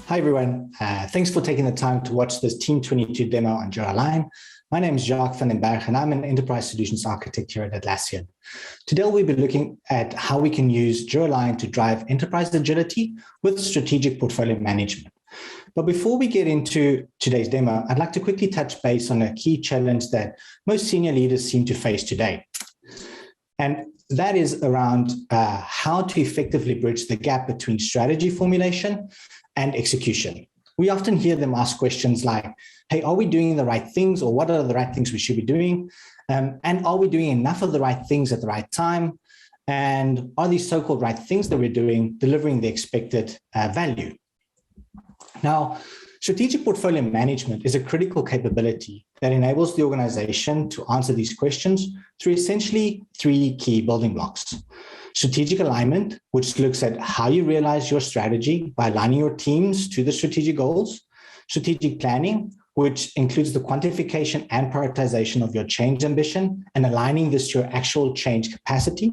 Hi, everyone. Thanks for taking the time to watch this Team22 demo on Jira Alignel. My name is Jacques van den Berg, and I'm an Enterprise Solutions Architect here at Atlassian. Today, we'll be looking at how we can use Jira Alignel to drive enterprise agility with strategic portfolio management. But before we get into today's demo, I'd like to quickly touch base on a key challenge that most senior leaders seem to face today. And that is around how to effectively bridge the gap between strategy formulation and execution. We often hear them ask questions like, hey, are we doing the right things, or what are the right things we should be doing? And are we doing enough of the right things at the right time? And are these so-called right things that we're doing delivering the expected value? Now, strategic portfolio management is a critical capability that enables the organization to answer these questions through essentially three key building blocks. Strategic alignment, which looks at how you realize your strategy by aligning your teams to the strategic goals. Strategic planning, which includes the quantification and prioritization of your change ambition and aligning this to your actual change capacity.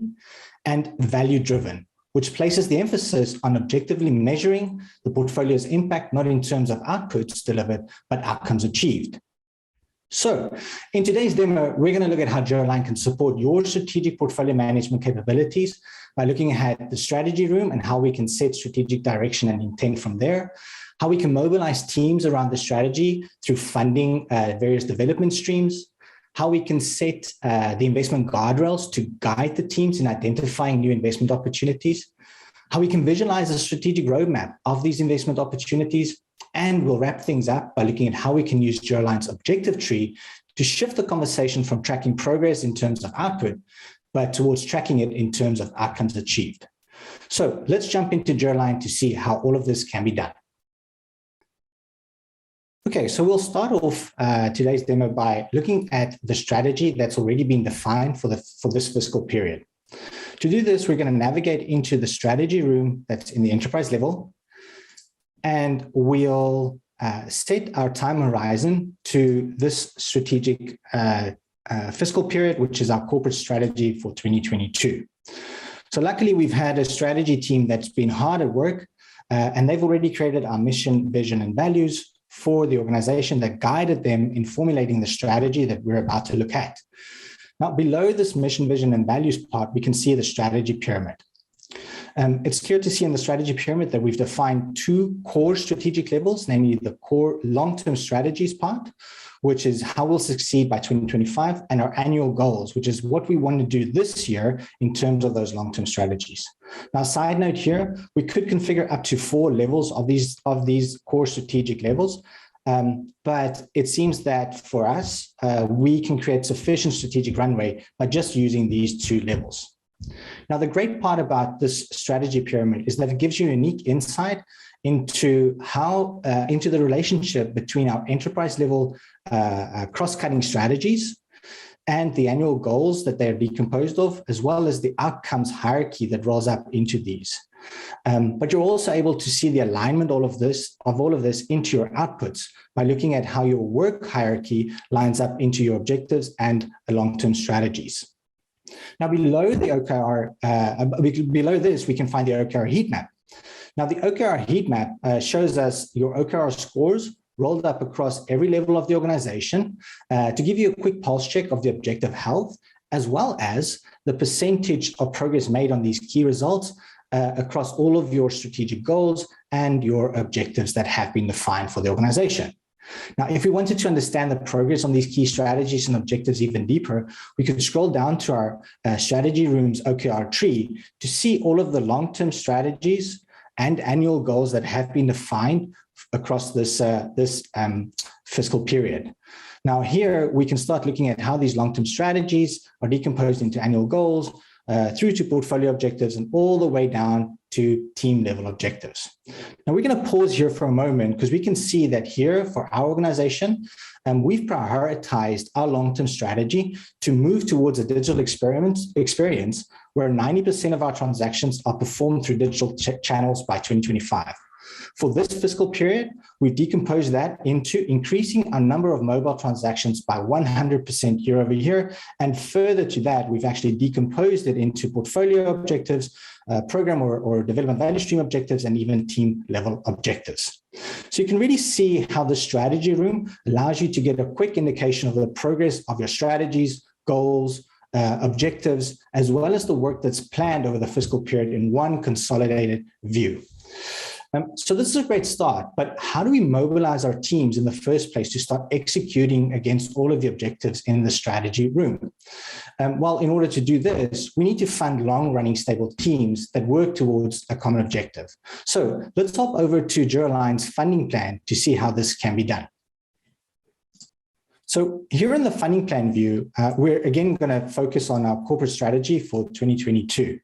And value-driven, which places the emphasis on objectively measuring the portfolio's impact, not in terms of outputs delivered, but outcomes achieved. So in today's demo, we're going to look at how Jira Alignel can support your strategic portfolio management capabilities by looking at the strategy room and how we can set strategic direction and intent from there, how we can mobilize teams around the strategy through funding various development streams, how we can set the investment guardrails to guide the teams in identifying new investment opportunities, how we can visualize a strategic roadmap of these investment opportunities, and we'll wrap things up by looking at how we can use Jira Alignel's objective tree to shift the conversation from tracking progress in terms of output, but towards tracking it in terms of outcomes achieved. So let's jump into Jira Alignel to see how all of this can be done. Okay, so we'll start off today's demo by looking at the strategy that's already been defined for this fiscal period. To do this, we're going to navigate into the strategy room that's in the enterprise level, and we'll set our time horizon to this strategic fiscal period, which is our corporate strategy for 2022. So luckily, we've had a strategy team that's been hard at work, and they've already created our mission, vision, and values for the organization that guided them in formulating the strategy that we're about to look at. Now, below this mission, vision, and values part, we can see the strategy pyramid. It's clear to see in the strategy pyramid that we've defined two core strategic levels, namely the core long-term strategies part, which is how we'll succeed by 2025, and our annual goals, which is what we want to do this year in terms of those long-term strategies. Now, side note here, we could configure up to 4 levels of these core strategic levels, but it seems that for us, we can create sufficient strategic runway by just using these 2 levels. Now, the great part about this strategy pyramid is that it gives you unique insight into how into the relationship between our enterprise level cross-cutting strategies and the annual goals that they're decomposed of, as well as the outcomes hierarchy that rolls up into these. But you're also able to see the alignment of all of this into your outputs by looking at how your work hierarchy lines up into your objectives and long-term strategies. Now, below the OKR, below this, we can find the OKR heat map. Now, the OKR heat map shows us your OKR scores rolled up across every level of the organization to give you a quick pulse check of the objective health, as well as the percentage of progress made on these key results across all of your strategic goals and your objectives that have been defined for the organization. Now, if we wanted to understand the progress on these key strategies and objectives even deeper, we could scroll down to our strategy room's OKR tree to see all of the long-term strategies and annual goals that have been defined across this fiscal period. Now, here we can start looking at how these long-term strategies are decomposed into annual goals, through to portfolio objectives, and all the way down to team level objectives. Now, we're going to pause here for a moment because we can see that here for our organization, we've prioritized our long-term strategy to move towards a digital experience where 90% of our transactions are performed through digital channels by 2025. For this fiscal period, we've decomposed that into increasing our number of mobile transactions by 100% year over year. And further to that, we've actually decomposed it into portfolio objectives, program or development value stream objectives, and even team level objectives. So you can really see how the strategy room allows you to get a quick indication of the progress of your strategies, goals, objectives, as well as the work that's planned over the fiscal period in one consolidated view. So this is a great start, but how do we mobilize our teams in the first place to start executing against all of the objectives in the strategy room? Well, in order to do this, we need to fund long-running stable teams that work towards a common objective. So let's hop over to Jira Align's funding plan to see how this can be done. So here in the funding plan view, we're again going to focus on our corporate strategy for 2022.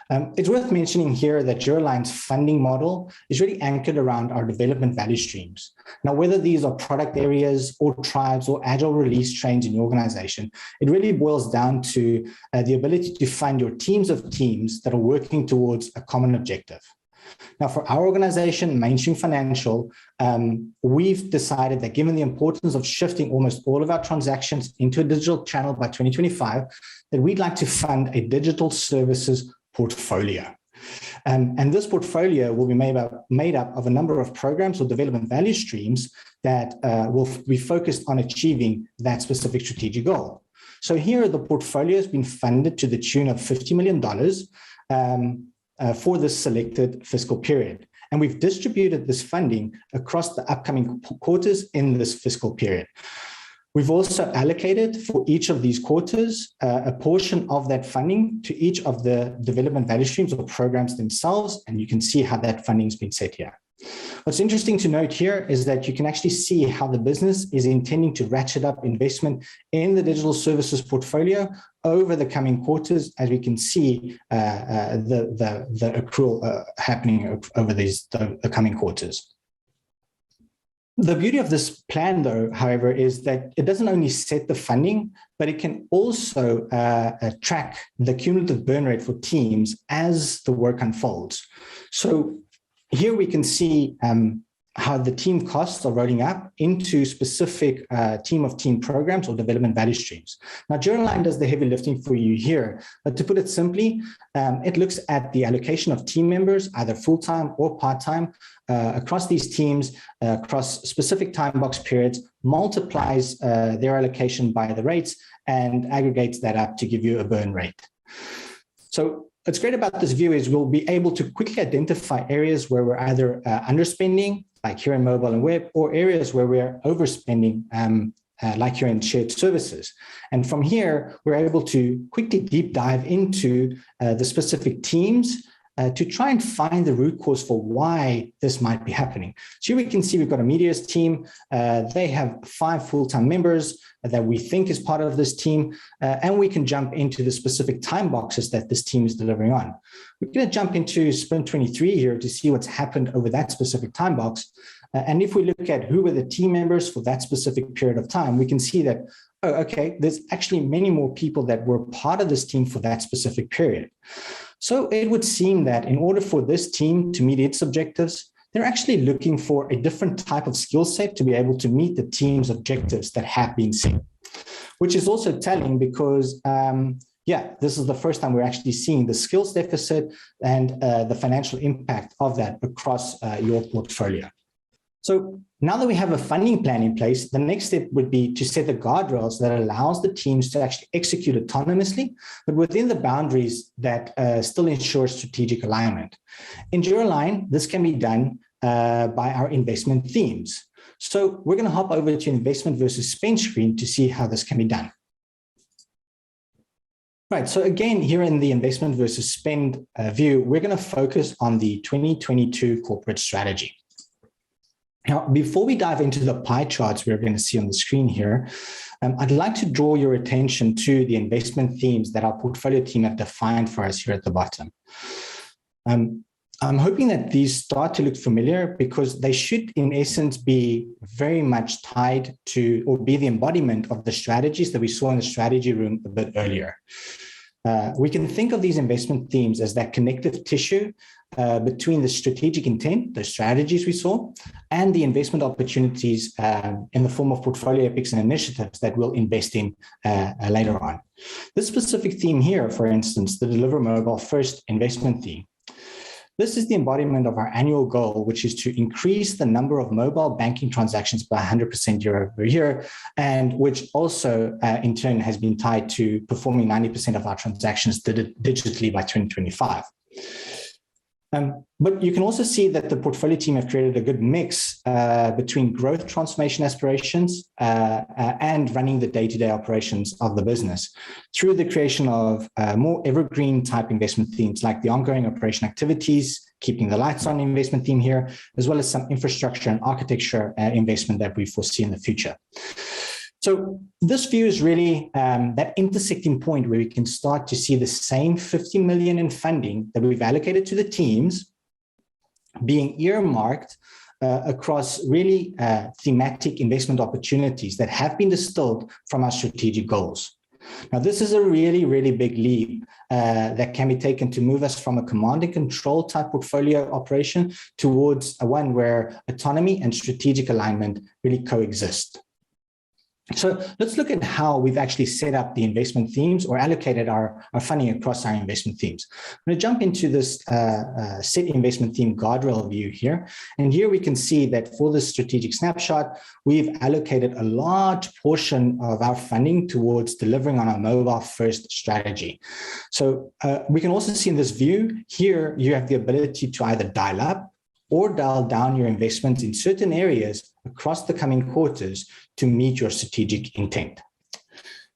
It's worth mentioning here that Jira Align's funding model is really anchored around our development value streams. Now, whether these are product areas or tribes or agile release trains in your organization, it really boils down to the ability to fund your teams of teams that are working towards a common objective. Now, for our organization, Mainstream Financial, we've decided that given the importance of shifting almost all of our transactions into a digital channel by 2025, that we'd like to fund a digital services portfolio. And this portfolio will be made up of a number of programs or development value streams that will be focused on achieving that specific strategic goal. So here, the portfolio has been funded to the tune of $50 million for this selected fiscal period. And we've distributed this funding across the upcoming quarters in this fiscal period. We've also allocated for each of these quarters a portion of that funding to each of the development value streams or programs themselves, and you can see how that funding has been set here. What's interesting to note here is that you can actually see how the business is intending to ratchet up investment in the digital services portfolio over the coming quarters, as we can see the accrual happening over the coming quarters. The beauty of this plan, though, however, is that it doesn't only set the funding, but it can also track the cumulative burn rate for teams as the work unfolds. So here we can see how the team costs are rolling up into specific team programs or development value streams. Now, Jira Align does the heavy lifting for you here, but to put it simply, it looks at the allocation of team members, either full-time or part-time, across these teams, across specific time box periods, multiplies their allocation by the rates and aggregates that up to give you a burn rate. So what's great about this view is we'll be able to quickly identify areas where we're either underspending, like here in mobile and web, or areas where we're overspending, like here in shared services. And from here, we're able to quickly deep dive into the specific teams to try and find the root cause for why this might be happening. So here we can see we've got a medias team. They have 5 full-time members that we think is part of this team, and we can jump into the specific time boxes that this team is delivering on. We're going to jump into Sprint 23 here to see what's happened over that specific time box. And if we look at who were the team members for that specific period of time, we can see that, oh, okay, there's actually many more people that were part of this team for that specific period. So it would seem that in order for this team to meet its objectives, they're actually looking for a different type of skill set to be able to meet the team's objectives that have been set, which is also telling because, this is the first time we're actually seeing the skills deficit and the financial impact of that across your portfolio. So now that we have a funding plan in place, the next step would be to set the guardrails that allows the teams to actually execute autonomously, but within the boundaries that still ensure strategic alignment. In Jira Align, this can be done by our investment themes. So we're going to hop over to investment versus spend screen to see how this can be done. Right, so again, here in the investment versus spend view, we're going to focus on the 2022 corporate strategy. Now, before we dive into the pie charts we're going to see on the screen here, I'd like to draw your attention to the investment themes that our portfolio team have defined for us here at the bottom. I'm hoping that these start to look familiar because they should, in essence, be very much tied to or be the embodiment of the strategies that we saw in the strategy room a bit earlier. We can think of these investment themes as that connective tissue between the strategic intent, the strategies we saw, and the investment opportunities in the form of portfolio epics and initiatives that we'll invest in later on. This specific theme here, for instance, the Deliver Mobile First investment theme. This is the embodiment of our annual goal, which is to increase the number of mobile banking transactions by 100% year over year, and which also in turn has been tied to performing 90% of our transactions digitally by 2025. But you can also see that the portfolio team have created a good mix between growth transformation aspirations and running the day-to-day operations of the business through the creation of more evergreen type investment themes like the ongoing operation activities, keeping the lights on investment theme here, as well as some infrastructure and architecture investment that we foresee in the future. So this view is really that intersecting point where we can start to see the same 50 million in funding that we've allocated to the teams being earmarked across really thematic investment opportunities that have been distilled from our strategic goals. Now, this is a really, really big leap that can be taken to move us from a command and control type portfolio operation towards one where autonomy and strategic alignment really coexist. So let's look at how we've actually set up the investment themes or allocated our funding across our investment themes. I'm going to jump into this set investment theme guardrail view here. And here we can see that for this strategic snapshot, we've allocated a large portion of our funding towards delivering on our mobile first strategy. So we can also see in this view here, you have the ability to either dial up or dial down your investments in certain areas across the coming quarters to meet your strategic intent.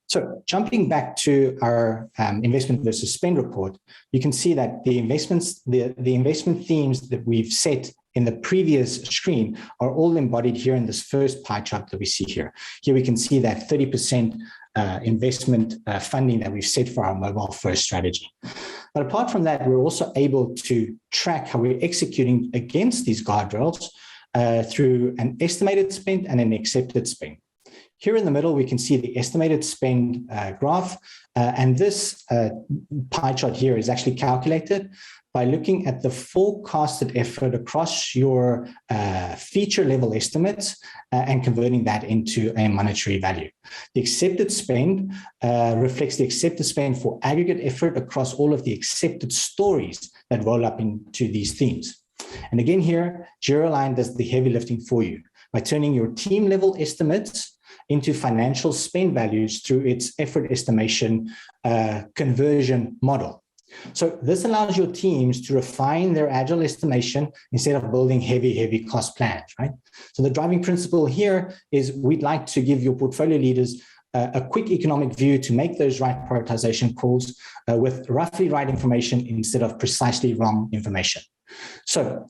So jumping back to our investment versus spend report, you can see that the investment themes that we've set in the previous screen are all embodied here in this first pie chart that we see here. Here we can see that 30% investment funding that we've set for our mobile first strategy. But apart from that, we're also able to track how we're executing against these guardrails through an estimated spend and an accepted spend. Here in the middle, we can see the estimated spend graph, and this pie chart here is actually calculated by looking at the forecasted effort across your feature level estimates and converting that into a monetary value. The accepted spend reflects the accepted spend for aggregate effort across all of the accepted stories that roll up into these themes. And again here, Jira Alignel does the heavy lifting for you by turning your team level estimates into financial spend values through its effort estimation conversion model. So this allows your teams to refine their agile estimation instead of building heavy cost plans, right? So the driving principle here is we'd like to give your portfolio leaders a quick economic view to make those right prioritization calls with roughly right information instead of precisely wrong information. So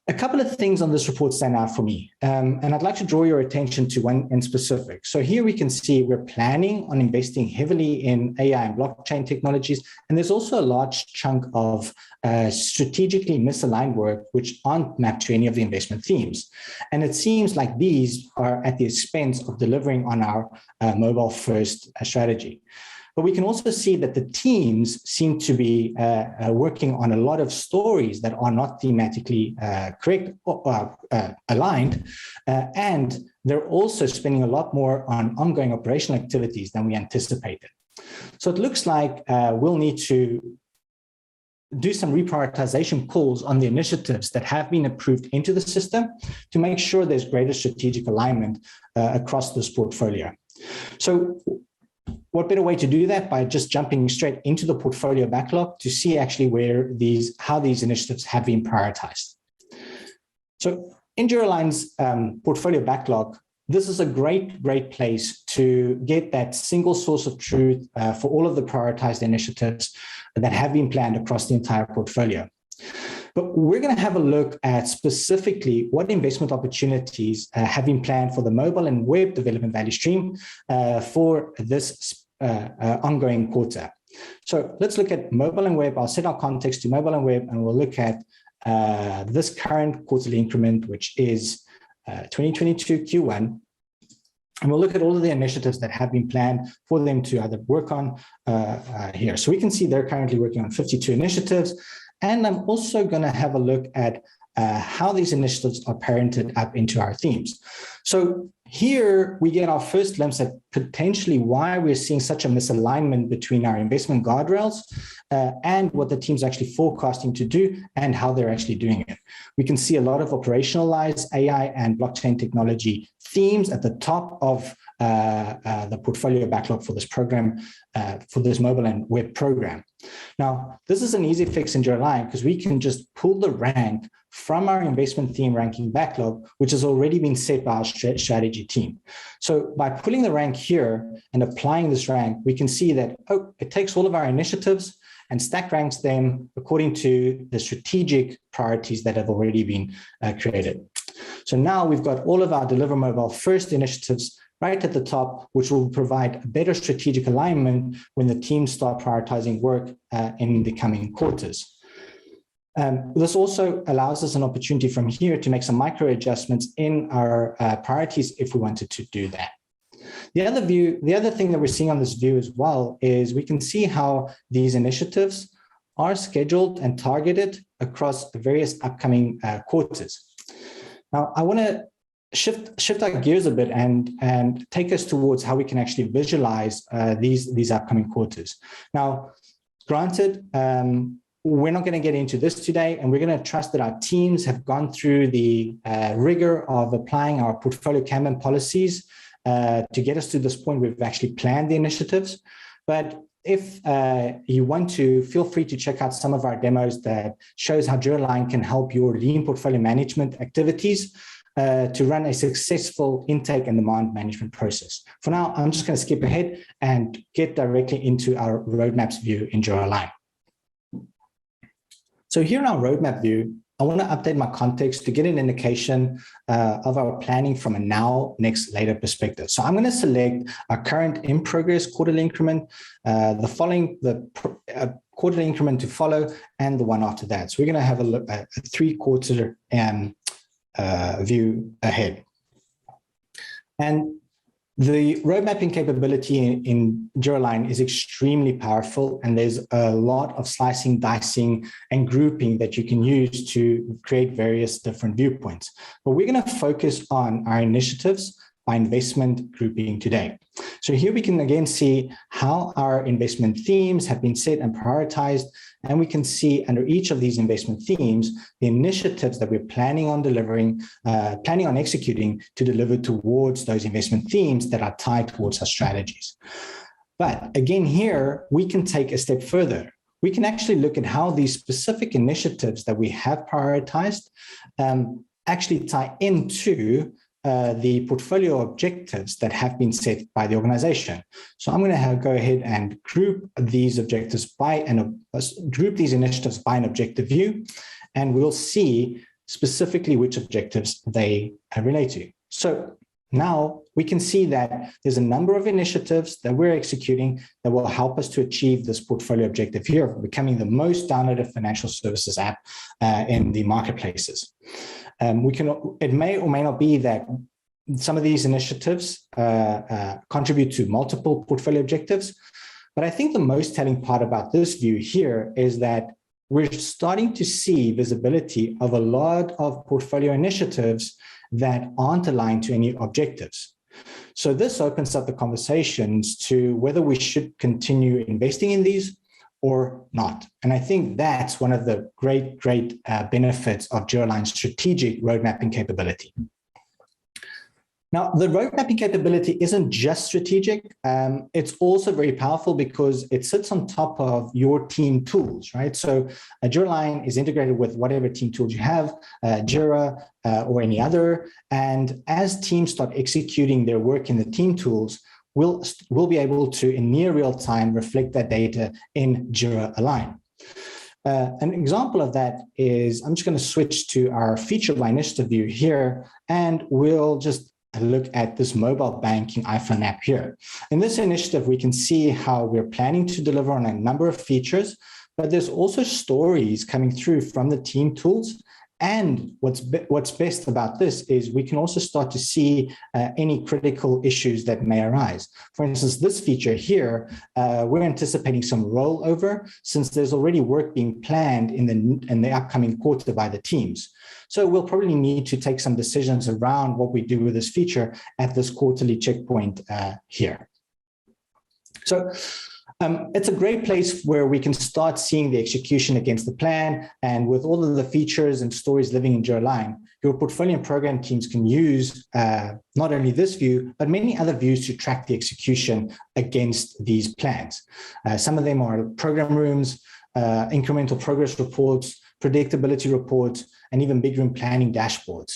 a couple of things on this report stand out for me, and I'd like to draw your attention to one in specific. So here we can see we're planning on investing heavily in AI and blockchain technologies, and there's also a large chunk of strategically misaligned work which aren't mapped to any of the investment themes. And it seems like these are at the expense of delivering on our mobile first strategy. But we can also see that the teams seem to be working on a lot of stories that are not thematically correct or aligned, and they're also spending a lot more on ongoing operational activities than we anticipated. So it looks like we'll need to do some reprioritization calls on the initiatives that have been approved into the system to make sure there's greater strategic alignment across this portfolio. So what better way to do that by just jumping straight into the portfolio backlog to see actually how these initiatives have been prioritized. So in Jira Alignel's portfolio backlog, this is a great place to get that single source of truth for all of the prioritized initiatives that have been planned across the entire portfolio. But we're going to have a look at specifically what investment opportunities have been planned for the mobile and web development value stream for this ongoing quarter. So let's look at mobile and web. I'll set our context to mobile and web, and we'll look at this current quarterly increment, which is 2022 Q1. And we'll look at all of the initiatives that have been planned for them to either work on here. So we can see they're currently working on 52 initiatives. And I'm also going to have a look at how these initiatives are parented up into our themes. So here we get our first glimpse at potentially why we're seeing such a misalignment between our investment guardrails and what the team's actually forecasting to do and how they're actually doing it. We can see a lot of operationalized AI and blockchain technology themes at the top of the portfolio backlog for this program, for this mobile and web program. Now, this is an easy fix in Jira Align because we can just pull the rank from our investment theme ranking backlog, which has already been set by our strategy team. So by pulling the rank here and applying this rank, we can see that, oh, it takes all of our initiatives and stack ranks them according to the strategic priorities that have already been created. So now we've got all of our Deliver Mobile First initiatives right at the top, which will provide a better strategic alignment when the teams start prioritizing work in the coming quarters. This also allows us an opportunity from here to make some micro adjustments in our priorities if we wanted to do that. The other thing that we're seeing on this view as well is we can see how these initiatives are scheduled and targeted across various upcoming quarters. Now, I want to shift our gears a bit and take us towards how we can actually visualize these upcoming quarters. Now, granted, we're not going to get into this today, and we're going to trust that our teams have gone through the rigor of applying our portfolio Kanban policies to get us to this point. We've actually planned the initiatives, but if you want to, feel free to check out some of our demos that shows how Jira Align can help your lean portfolio management activities to run a successful intake and demand management process. For now, I'm just going to skip ahead and get directly into our roadmaps view in Jira Align. So here in our roadmap view, I want to update my context to get an indication of our planning from a now, next, later perspective. So I'm going to select our current in progress quarterly increment, the quarterly increment to follow, and the one after that. So we're going to have a look at a 3-quarter view ahead. And the road mapping capability in Jira Align is extremely powerful, and there's a lot of slicing, dicing, and grouping that you can use to create various different viewpoints. But we're going to focus on our initiatives by investment grouping today. So here we can again see how our investment themes have been set and prioritized, and we can see under each of these investment themes, the initiatives that we're planning on delivering, planning on executing to deliver towards those investment themes that are tied towards our strategies. But again, here we can take a step further. We can actually look at how these specific initiatives that we have prioritized actually tie into the portfolio objectives that have been set by the organization. So I'm going to go ahead and group these objectives group these initiatives by an objective view, and we'll see specifically which objectives they relate to. So now we can see that there's a number of initiatives that we're executing that will help us to achieve this portfolio objective here of becoming the most downloaded financial services app in the marketplaces. It may or may not be that some of these initiatives contribute to multiple portfolio objectives, but I think the most telling part about this view here is that we're starting to see visibility of a lot of portfolio initiatives that aren't aligned to any objectives. So this opens up the conversations to whether we should continue investing in these or not. And I think that's one of the great benefits of Jira Align's strategic road mapping capability. Now, the road mapping capability isn't just strategic. It's also very powerful because it sits on top of your team tools, right? So Jira Align is integrated with whatever team tools you have, Jira or any other. And as teams start executing their work in the team tools, we'll be able to, in near real time, reflect that data in Jira Align. An example of that is, I'm just going to switch to our feature by initiative view here, and we'll just look at this mobile banking iPhone app here. In this initiative, we can see how we're planning to deliver on a number of features, but there's also stories coming through from the team tools And what's best about this is we can also start to see any critical issues that may arise. For instance, this feature here, we're anticipating some rollover since there's already work being planned in the upcoming quarter by the teams. So we'll probably need to take some decisions around what we do with this feature at this quarterly checkpoint here. So it's a great place where we can start seeing the execution against the plan, and with all of the features and stories living in Jira Align, your portfolio and program teams can use not only this view, but many other views to track the execution against these plans. Some of them are program rooms, incremental progress reports, predictability reports, and even big room planning dashboards.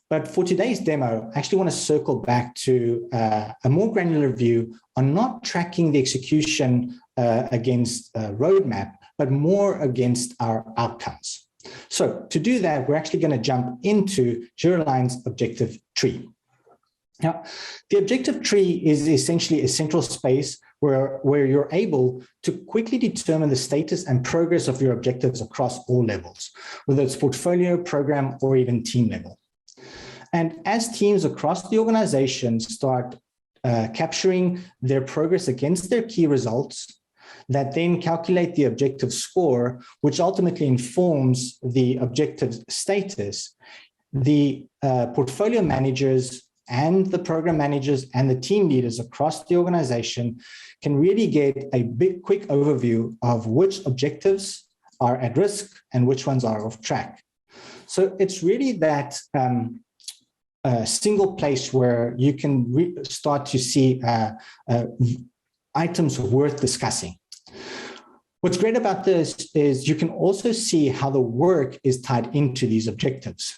But for today's demo, I actually want to circle back to a more granular view on not tracking the execution against a roadmap, but more against our outcomes. So to do that, we're actually going to jump into Jira Align's objective tree. Now, the objective tree is essentially a central space where you're able to quickly determine the status and progress of your objectives across all levels, whether it's portfolio, program, or even team level. And as teams across the organization start capturing their progress against their key results, that then calculate the objective score, which ultimately informs the objective status, the portfolio managers and the program managers and the team leaders across the organization can really get a quick overview of which objectives are at risk and which ones are off track. So it's really that single place where you can start to see items worth discussing. What's great about this is you can also see how the work is tied into these objectives.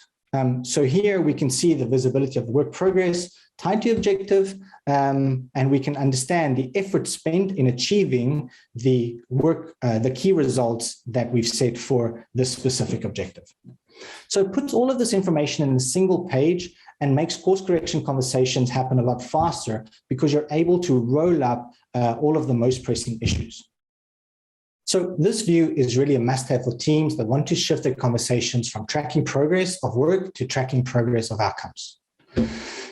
So here we can see the visibility of the work progress tied to objective, and we can understand the effort spent in achieving the work, the key results that we've set for this specific objective. So it puts all of this information in a single page and makes course correction conversations happen a lot faster because you're able to roll up all of the most pressing issues. So this view is really a must-have for teams that want to shift their conversations from tracking progress of work to tracking progress of outcomes.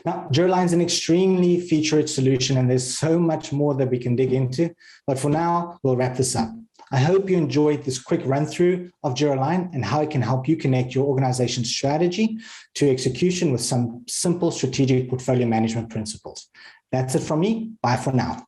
Now, Jira Align is an extremely feature-rich solution, and there's so much more that we can dig into. But for now, we'll wrap this up. I hope you enjoyed this quick run-through of Jira Align and how it can help you connect your organization's strategy to execution with some simple strategic portfolio management principles. That's it from me. Bye for now.